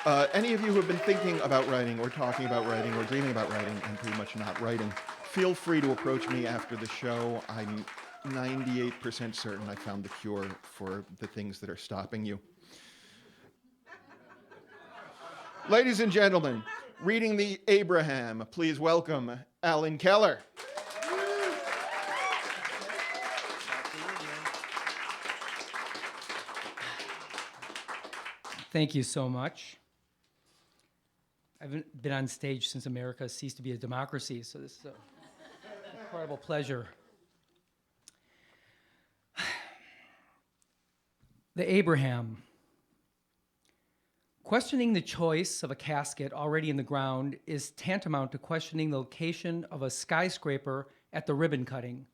Any of you who have been thinking about writing or talking about writing or dreaming about writing and pretty much not writing, feel free to approach me after the show. I'm 98% certain I found the cure for the things that are stopping you. Ladies and gentlemen, reading the Abraham, please welcome Alan Keller. Thank you so much. I haven't been on stage since America ceased to be a democracy, so this is an incredible pleasure. The Abraham. Questioning the choice of a casket already in the ground is tantamount to questioning the location of a skyscraper at the ribbon cutting.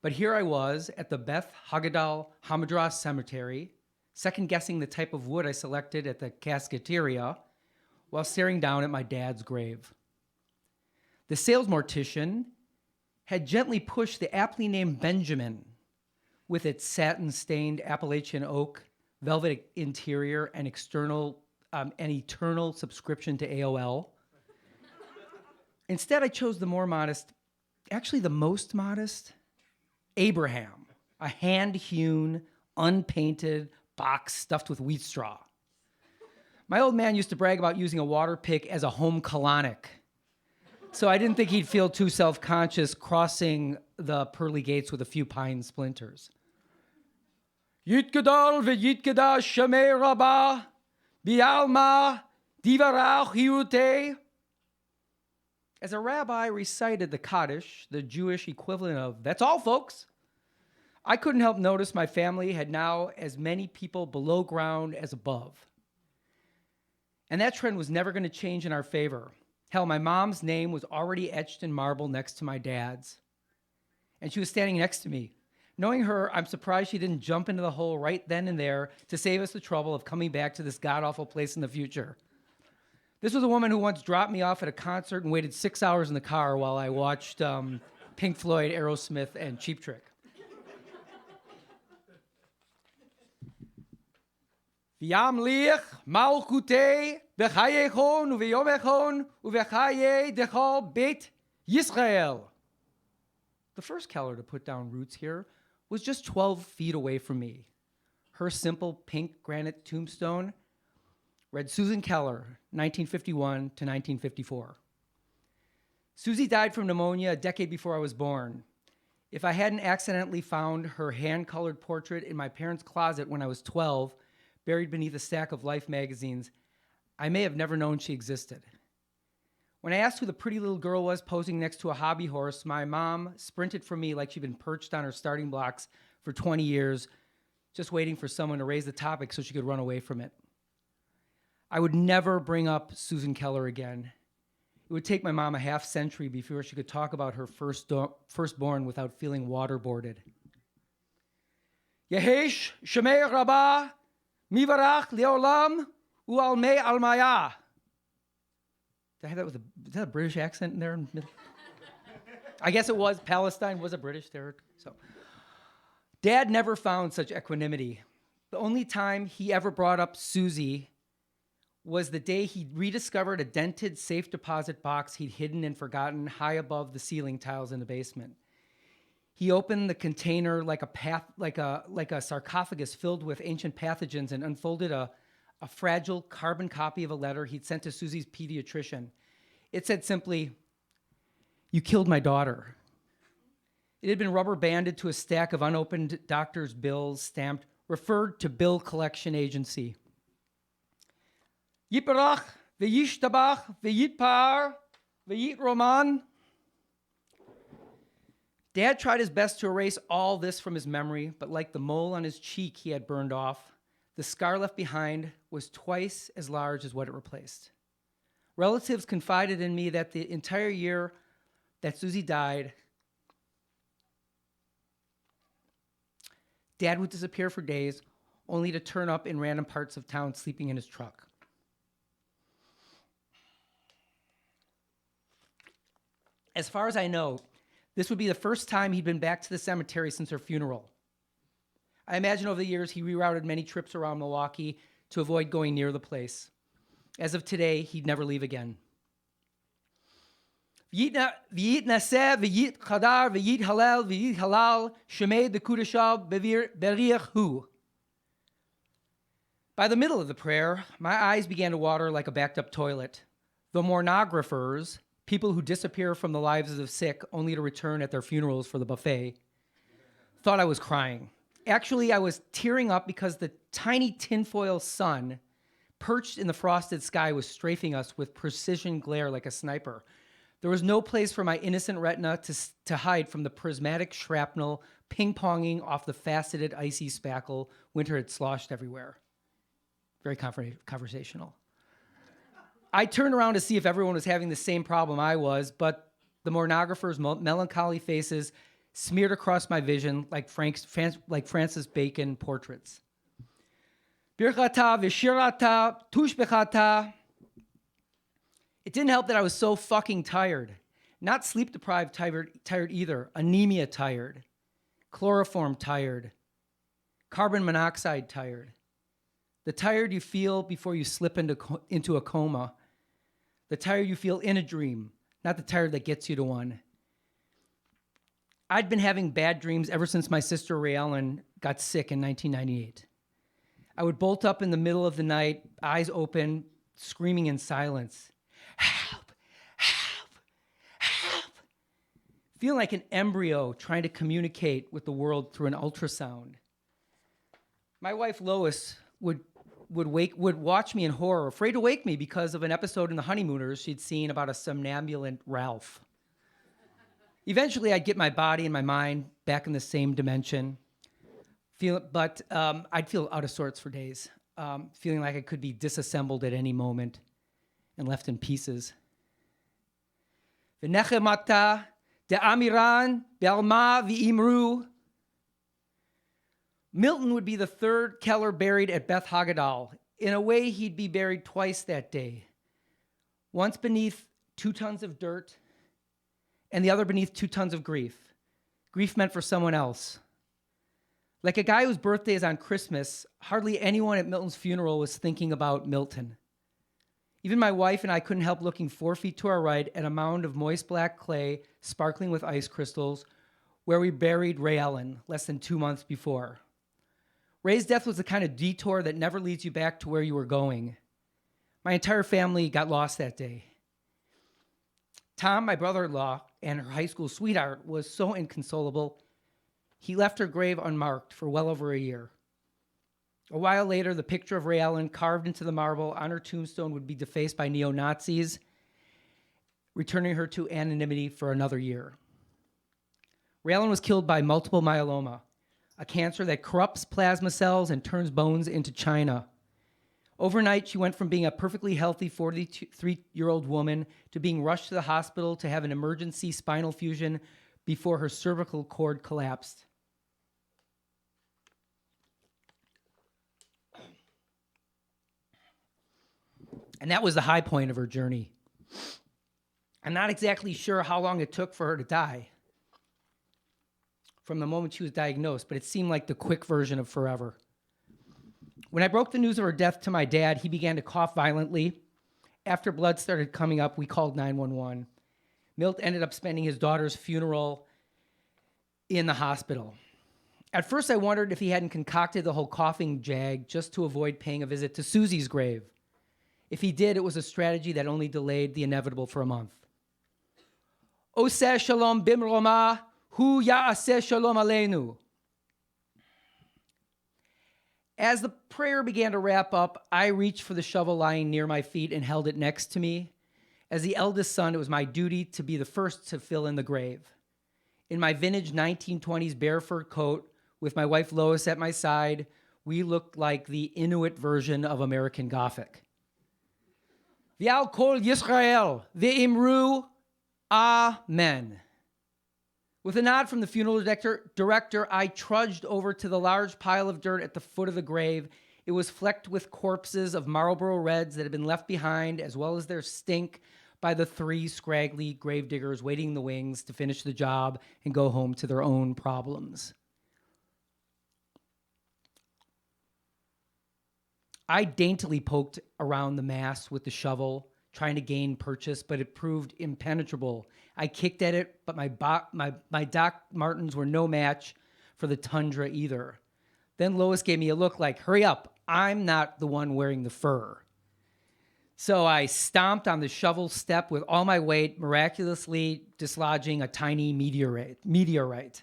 But here I was at the Beth Haggadol Hamadras Cemetery, second-guessing the type of wood I selected at the casketeria, while staring down at my dad's grave. The sales mortician had gently pushed the aptly named Benjamin, with its satin-stained Appalachian oak, velvet interior, and an eternal subscription to AOL. Instead, I chose the more modest, actually the most modest, Abraham, a hand-hewn, unpainted box stuffed with wheat straw. My old man used to brag about using a water pick as a home colonic, so I didn't think he'd feel too self-conscious crossing the pearly gates with a few pine splinters. Yitgadal v'yitgada shemei rabah, bi'alma divarach hiute. As a rabbi recited the Kaddish, the Jewish equivalent of, "That's all, folks," I couldn't help notice my family had now as many people below ground as above. And that trend was never going to change in our favor. Hell, my mom's name was already etched in marble next to my dad's. And she was standing next to me. Knowing her, I'm surprised she didn't jump into the hole right then and there to save us the trouble of coming back to this god-awful place in the future. This was a woman who once dropped me off at a concert and waited 6 hours in the car while I watched Pink Floyd, Aerosmith, and Cheap Trick. V'yam liach malchutei v'chayechon u'v'yomechon u'v'chaye dechol beit Yisrael. The first Keller to put down roots here was just 12 feet away from me. Her simple pink granite tombstone read Susan Keller, 1951 to 1954. Susie died from pneumonia a decade before I was born. If I hadn't accidentally found her hand-colored portrait in my parents' closet when I was 12, buried beneath a stack of Life magazines, I may have never known she existed. When I asked who the pretty little girl was posing next to a hobby horse, my mom sprinted from me like she'd been perched on her starting blocks for 20 years, just waiting for someone to raise the topic so she could run away from it. I would never bring up Susan Keller again. It would take my mom a half century before she could talk about her firstborn without feeling waterboarded. Yehesh Shemei Rabbah Mivarach Leolam U'almei Almaya. Did I have that with is that a British accent in there? I guess it was. Palestine was a British territory. So, Dad never found such equanimity. The only time he ever brought up Susie was the day he rediscovered a dented safe deposit box he'd hidden and forgotten high above the ceiling tiles in the basement. He opened the container like a sarcophagus filled with ancient pathogens and unfolded a fragile carbon copy of a letter he'd sent to Susie's pediatrician. It said simply, "You killed my daughter." It had been rubber banded to a stack of unopened doctor's bills stamped, "Referred to Bill Collection Agency." Yiparach, v'yishtabach, v'yitpar, v'yitroman. Dad tried his best to erase all this from his memory, but like the mole on his cheek he had burned off, the scar left behind was twice as large as what it replaced. Relatives confided in me that the entire year that Susie died, Dad would disappear for days, only to turn up in random parts of town sleeping in his truck. As far as I know, this would be the first time he'd been back to the cemetery since her funeral. I imagine over the years he rerouted many trips around Milwaukee to avoid going near the place. As of today, he'd never leave again. V'yit naseh, v'yit chadar, v'yit halal, v'yit halal, shemei dekudashal beriach hu. By the middle of the prayer, my eyes began to water like a backed-up toilet. The mournographers, people who disappear from the lives of the sick only to return at their funerals for the buffet, thought I was crying. Actually, I was tearing up because the tiny tinfoil sun perched in the frosted sky was strafing us with precision glare like a sniper. There was no place for my innocent retina to hide from the prismatic shrapnel ping-ponging off the faceted icy spackle winter had sloshed everywhere. Very conversational. I turned around to see if everyone was having the same problem I was, but the mournographers' melancholy faces smeared across my vision like Francis Bacon portraits. Birchata v'shirata tushbechata. It didn't help that I was so fucking tired. Not sleep-deprived tired either. Anemia tired. Chloroform tired. Carbon monoxide tired. The tired you feel before you slip into a coma. The tired you feel in a dream, not the tired that gets you to one. I'd been having bad dreams ever since my sister Ray Ellen got sick in 1998. I would bolt up in the middle of the night, eyes open, screaming in silence. Help! Help! Help! Feeling like an embryo trying to communicate with the world through an ultrasound. My wife Lois would watch me in horror, afraid to wake me because of an episode in The Honeymooners she'd seen about a somnambulant Ralph. Eventually, I'd get my body and my mind back in the same dimension, but I'd feel out of sorts for days, feeling like I could be disassembled at any moment and left in pieces. V'nechemata de'amiran be'alma v'imru. Milton would be the third Keller buried at Beth Hagedal. In a way, he'd be buried twice that day. Once beneath 2 tons of dirt, and the other beneath 2 tons of grief. Grief meant for someone else. Like a guy whose birthday is on Christmas, hardly anyone at Milton's funeral was thinking about Milton. Even my wife and I couldn't help looking 4 feet to our right at a mound of moist black clay sparkling with ice crystals where we buried Ray Ellen less than 2 months before. Ray's death was the kind of detour that never leads you back to where you were going. My entire family got lost that day. Tom, my brother-in-law, and her high school sweetheart was so inconsolable, he left her grave unmarked for well over a year. A while later, the picture of Ray Ellen carved into the marble on her tombstone would be defaced by neo-Nazis, returning her to anonymity for another year. Ray Ellen was killed by multiple myeloma, a cancer that corrupts plasma cells and turns bones into china. Overnight, she went from being a perfectly healthy 43-year-old woman to being rushed to the hospital to have an emergency spinal fusion before her cervical cord collapsed. And that was the high point of her journey. I'm not exactly sure how long it took for her to die from the moment she was diagnosed, but it seemed like the quick version of forever. When I broke the news of her death to my dad, he began to cough violently. After blood started coming up, we called 911. Milt ended up spending his daughter's funeral in the hospital. At first, I wondered if he hadn't concocted the whole coughing jag just to avoid paying a visit to Susie's grave. If he did, it was a strategy that only delayed the inevitable for a month. Oseh shalom bimroma, hu ya'aseh shalom aleinu. As the prayer began to wrap up, I reached for the shovel lying near my feet and held it next to me. As the eldest son, it was my duty to be the first to fill in the grave. In my vintage 1920s bear fur coat, with my wife Lois at my side, we looked like the Inuit version of American Gothic. V'al kol Yisrael, v'imru, Amen. With a nod from the funeral director, I trudged over to the large pile of dirt at the foot of the grave. It was flecked with corpses of Marlboro Reds that had been left behind, as well as their stink by the 3 scraggly gravediggers waiting in the wings to finish the job and go home to their own problems. I daintily poked around the mass with the shovel, trying to gain purchase, but it proved impenetrable. I kicked at it, but my Doc Martens were no match for the Tundra either. Then Lois gave me a look like, hurry up, I'm not the one wearing the fur. So I stomped on the shovel step with all my weight, miraculously dislodging a tiny meteorite.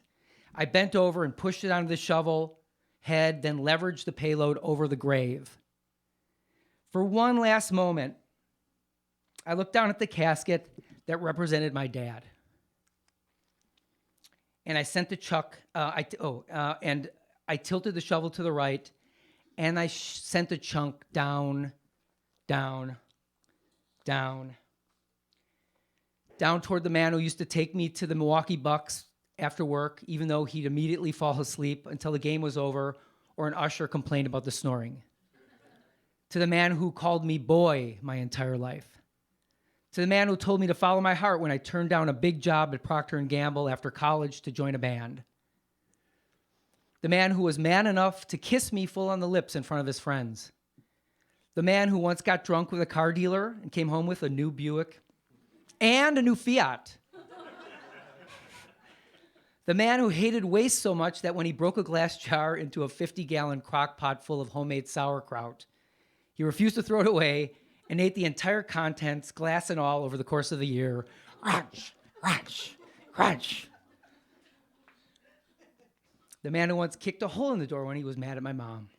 I bent over and pushed it onto the shovel head, then leveraged the payload over the grave. For one last moment, I looked down at the casket that represented my dad. And I sent the and I tilted the shovel to the right, and I sent the chunk down toward the man who used to take me to the Milwaukee Bucks after work, even though he'd immediately fall asleep until the game was over or an usher complained about the snoring. To the man who called me boy my entire life. To the man who told me to follow my heart when I turned down a big job at Procter & Gamble after college to join a band. The man who was man enough to kiss me full on the lips in front of his friends. The man who once got drunk with a car dealer and came home with a new Buick and a new Fiat. The man who hated waste so much that when he broke a glass jar into a 50-gallon crock pot full of homemade sauerkraut, he refused to throw it away and ate the entire contents, glass and all, over the course of the year. Crunch, crunch, crunch. The man who once kicked a hole in the door when he was mad at my mom.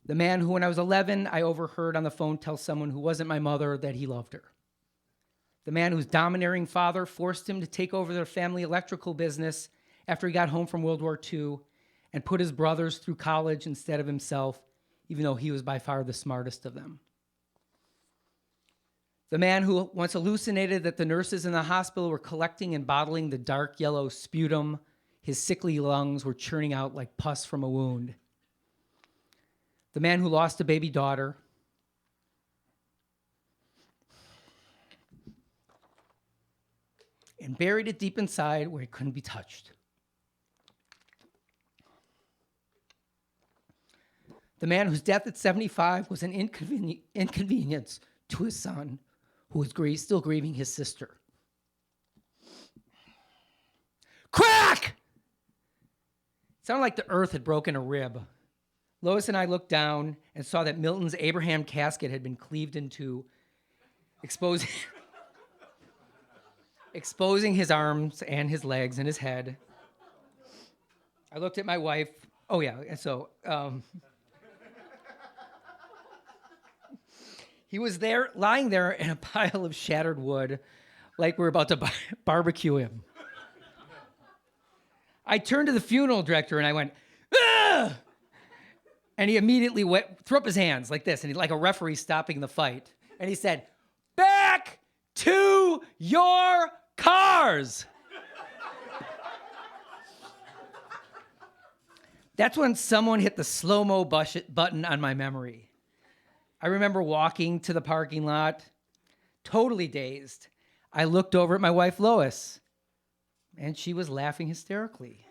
The man who, when I was 11, I overheard on the phone tell someone who wasn't my mother that he loved her. The man whose domineering father forced him to take over their family electrical business after he got home from World War II and put his brothers through college instead of himself, even though he was by far the smartest of them. The man who once hallucinated that the nurses in the hospital were collecting and bottling the dark yellow sputum his sickly lungs were churning out like pus from a wound. The man who lost a baby daughter. And buried it deep inside where it couldn't be touched. The man whose death at 75 was an inconvenience to his son, who was still grieving his sister. Crack! It sounded like the earth had broken a rib. Lois and I looked down and saw that Milton's Abraham casket had been cleaved in two, exposing his arms and his legs and his head. I looked at my wife. Oh, yeah, and so he was there, lying there in a pile of shattered wood, like we're about to barbecue him. I turned to the funeral director and I went, "Ugh!" And he immediately threw up his hands like this, and he like a referee stopping the fight. And he said, "Back to your cars." That's when someone hit the slow-mo button on my memory. I remember walking to the parking lot, totally dazed. I looked over at my wife, Lois, and she was laughing hysterically.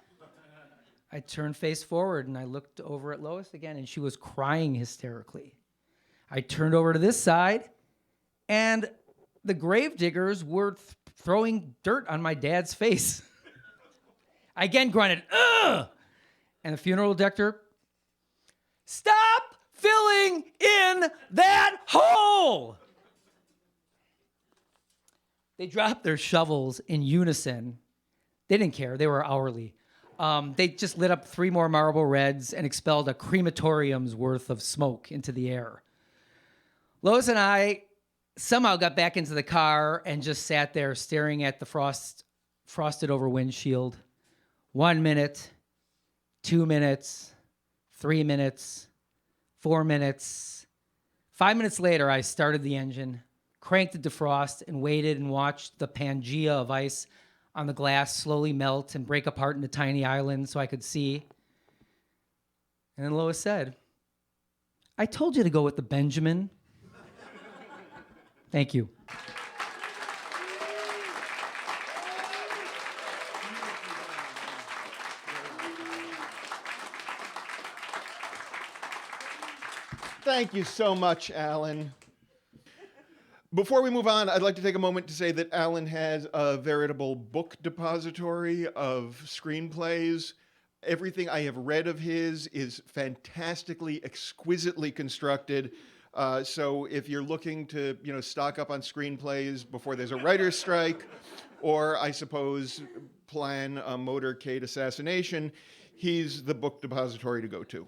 I turned face forward, and I looked over at Lois again, and she was crying hysterically. I turned over to this side, and the gravediggers were throwing dirt on my dad's face. I again grunted, "Ugh!" And the funeral director, "Stop filling in that hole!" They dropped their shovels in unison. They didn't care. They were hourly. They just lit up 3 more Marlboro Reds and expelled a crematorium's worth of smoke into the air. Lois and I somehow got back into the car and just sat there staring at the frosted over windshield. 1 minute, 2 minutes, 3 minutes, 4 minutes. 5 minutes later, I started the engine, cranked the defrost, and waited and watched the Pangea of ice on the glass slowly melt and break apart into tiny islands so I could see. And then Lois said, "I told you to go with the Benjamin." Thank you. Thank you so much, Alan. Before we move on, I'd like to take a moment to say that Alan has a veritable book depository of screenplays. Everything I have read of his is fantastically, exquisitely constructed. So if you're looking to, stock up on screenplays before there's a writer's strike, or I suppose plan a motorcade assassination, he's the book depository to go to.